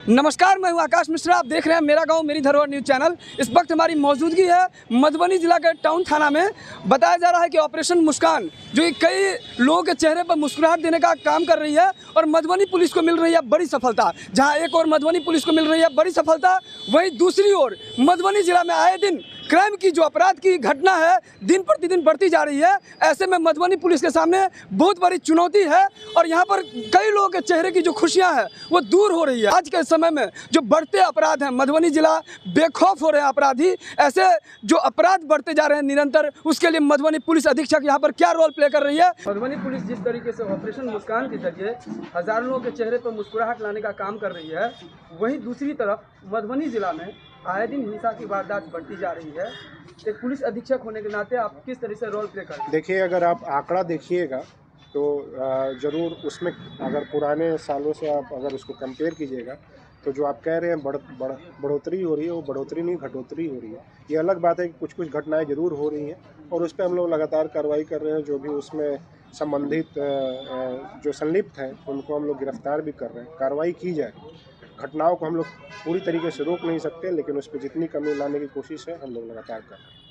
नमस्कार, मैं हूं आकाश मिश्रा। आप देख रहे हैं मेरा गांव मेरी धरोहर न्यूज़ चैनल। इस वक्त हमारी मौजूदगी है मधुबनी जिला के टाउन थाना में। बताया जा रहा है कि ऑपरेशन मुस्कान जो कि कई लोगों के चेहरे पर मुस्कुराहट देने का काम कर रही है और मधुबनी पुलिस को मिल रही है बड़ी सफलता। जहां एक और मधुबनी पुलिस को मिल रही है बड़ी सफलता, वहीं दूसरी ओर मधुबनी जिला में आए दिन क्राइम की जो अपराध की घटना है दिन प्रतिदिन बढ़ती जा रही है। ऐसे में मधुबनी पुलिस के सामने बहुत बड़ी चुनौती है और यहाँ पर कई लोगों के चेहरे की जो खुशियाँ हैं वो दूर हो रही है। आज के समय में जो बढ़ते अपराध हैं, मधुबनी जिला बेखौफ हो रहे हैं अपराधी। ऐसे जो अपराध बढ़ते जा रहे हैं निरंतर, उसके लिए मधुबनी पुलिस अधीक्षक यहाँ पर क्या रोल प्ले कर रही है। मधुबनी पुलिस जिस तरीके से ऑपरेशन मुस्कान के जरिए हजारों लोगों के चेहरे पर मुस्कुराहट लाने का काम कर रही है, वहीं दूसरी तरफ मधुबनी जिला में आए दिन हिंसा की वारदात बढ़ती जा रही है। एक पुलिस अधीक्षक होने के नाते आप किस तरह से रोल प्ले करते हैं? देखिए, अगर आप आंकड़ा देखिएगा तो ज़रूर उसमें अगर पुराने सालों से आप अगर उसको कंपेयर कीजिएगा तो जो आप कह रहे हैं बढ़ोतरी हो रही है, वो बढ़ोतरी नहीं घटोतरी हो रही है। ये अलग बात है कि कुछ घटनाएं ज़रूर हो रही हैं और उस पर हम लोग लगातार कार्रवाई कर रहे हैं। जो भी उसमें संबंधित जो संलिप्त हैं उनको हम लोग गिरफ्तार भी कर रहे हैं, कार्रवाई की जाए। घटनाओं को हम लोग पूरी तरीके से रोक नहीं सकते, लेकिन उस पर जितनी कमी लाने की कोशिश है हम लोग लगातार कर रहे हैं।